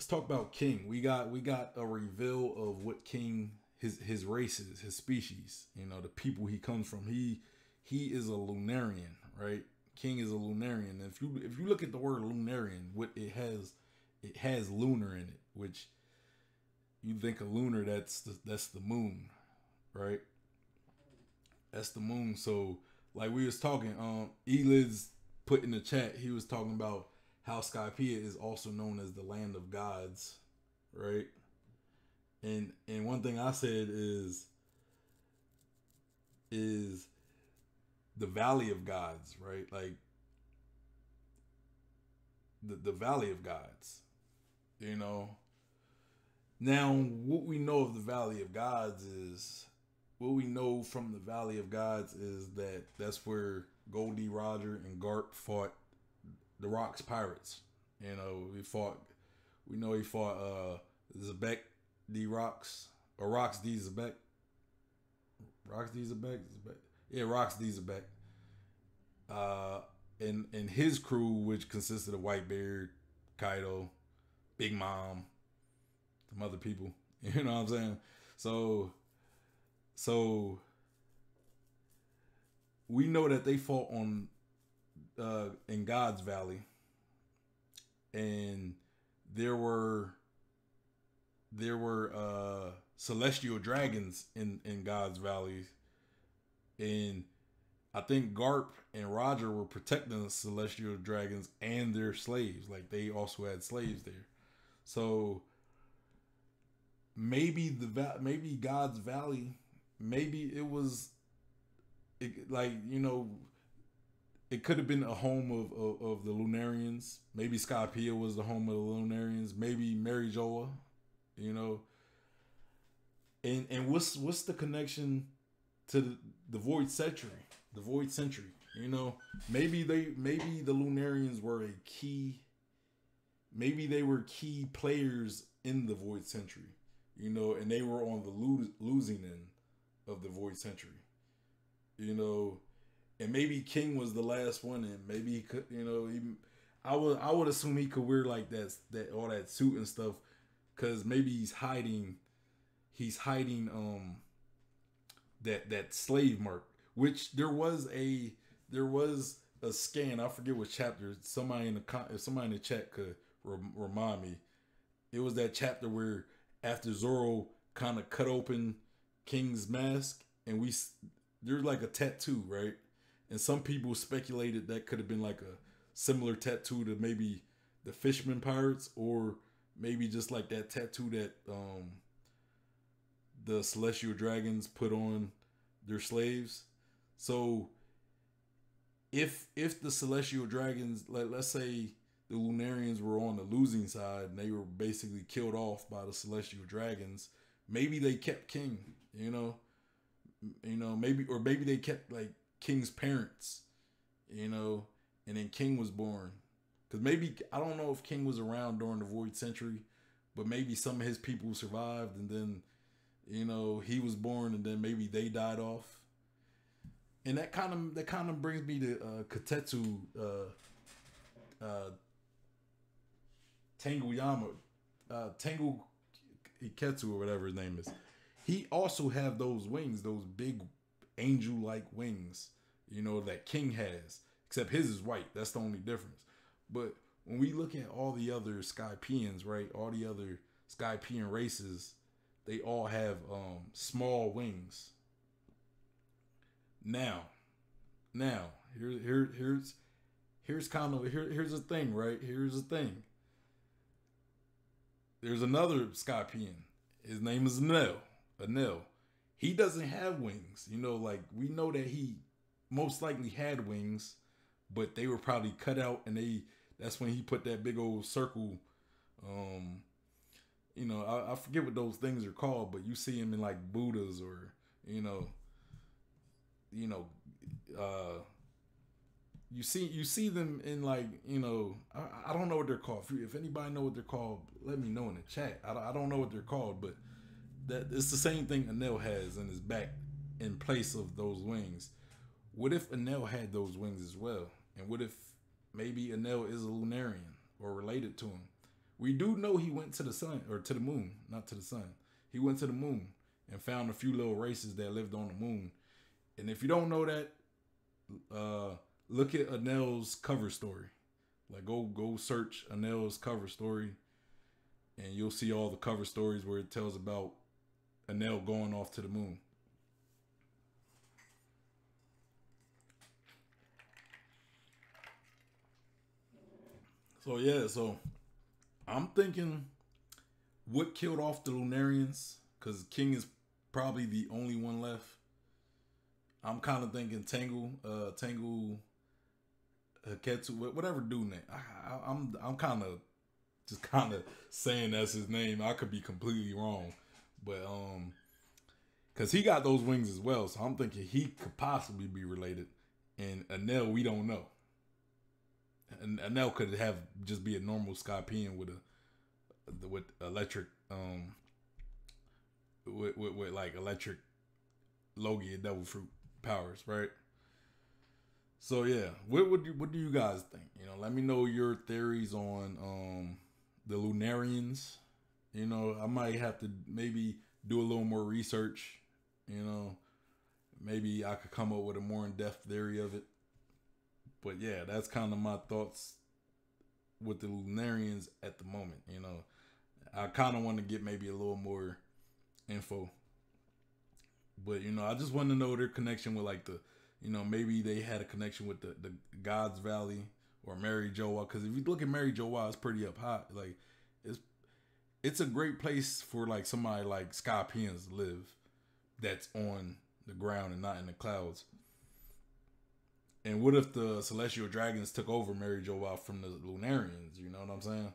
let's talk about King. We got a reveal of what King his races, his species. You know, the people he comes from. He is a Lunarian, right? King is a Lunarian. And if you look at the word Lunarian, what it has lunar in it, which you think of lunar, that's the moon, right? That's the moon. So like we was talking, Eliz put in the chat, he was talking about how Skypiea is also known as the land of gods, right? And one thing I said is the valley of gods, right? Like the valley of gods, you know. Now, what we know of the valley of gods is what we know from the Valley of Gods is that that's where Goldie Roger and Garp fought the Rocks pirates. You know, we know he fought Zebek D Rocks or Rocks D Zebek. Rocks D Zebek? Yeah, Rocks D Zebek. Uh and his crew, which consisted of Whitebeard, Kaido, Big Mom, some other people. You know what I'm saying? So so we know that they fought on in God's Valley, and there were celestial dragons in God's Valley, and I think Garp and Roger were protecting the celestial dragons and their slaves. Like they also had slaves there, so maybe God's Valley, maybe it was like, you know, it could have been a home of the Lunarians. Maybe Skypiea was the home of the Lunarians. Maybe Mary Joa, you know. And what's the connection to the Void Century? The Void Century, you know. Maybe the Lunarians were a key. Maybe they were key players in the Void Century, you know, and they were on the losing end of the Void Century, you know. And maybe King was the last one, and maybe he could, you know, I would assume he could wear like that all that suit and stuff, because maybe he's hiding that slave mark, which there was a scan. I forget what chapter. If somebody in the chat could remind me, it was that chapter where after Zoro kind of cut open King's mask, and there's like a tattoo, right? And some people speculated that could have been like a similar tattoo to maybe the Fisherman Pirates, or maybe just like that tattoo that the Celestial Dragons put on their slaves. So if the Celestial Dragons, let's say the Lunarians were on the losing side and they were basically killed off by the Celestial Dragons, maybe they kept King, you know, maybe they kept like King's parents, you know, and then King was born. Because maybe, I don't know if King was around during the Void Century, but maybe some of his people survived, and then, you know, he was born, and then maybe they died off. And that kind of brings me to Katetsu Tanguyama, Tangu Iketsu, or whatever his name is. He also have those wings, those big angel-like wings, you know, that King has. Except his is white. That's the only difference. But when we look at all the other Skypeans, right? All the other Skypean races, they all have small wings. Now, here's the thing, right? Here's the thing. There's another Skypean. His name is Anil. He doesn't have wings. You know, like, we know that he most likely had wings, but they were probably cut out, and that's when he put that big old circle. You know, I forget what those things are called, but you see him in like Buddhas, or you see them in, like, you know, I don't know what they're called. If anybody know what they're called, let me know in the chat. I don't know what they're called, but that it's the same thing Anil has in his back in place of those wings. What if Anil had those wings as well? And what if maybe Anil is a Lunarian or related to him? We do know he went to the sun or to the moon, not to the sun. He went to the moon and found a few little races that lived on the moon. And if you don't know that, look at Anel's cover story. Like go search Anel's cover story, and you'll see all the cover stories where it tells about Anel going off to the moon. So yeah, so I'm thinking what killed off the Lunarians, because King is probably the only one left. I'm kind of thinking Tangle Ketsu, whatever dude name. I'm kind of just kind of saying that's his name. I could be completely wrong, but because he got those wings as well, so I'm thinking he could possibly be related. And Anel, we don't know. And Anel could have just be a normal Scorpion with electric with like electric Logia Devil Fruit powers, right? So yeah, what do you guys think? You know, let me know your theories on the Lunarians. You know, I might have to maybe do a little more research. You know, maybe I could come up with a more in-depth theory of it. But yeah, that's kind of my thoughts with the Lunarians at the moment. You know, I kind of want to get maybe a little more info. But, you know, I just want to know their connection with like maybe they had a connection with the God's Valley or Mary Joa. Because if you look at Mary Joa, it's pretty up high. Like, it's a great place for like somebody like Scorpions to live that's on the ground and not in the clouds. And what if the Celestial Dragons took over Mary Joa from the Lunarians? You know what I'm saying?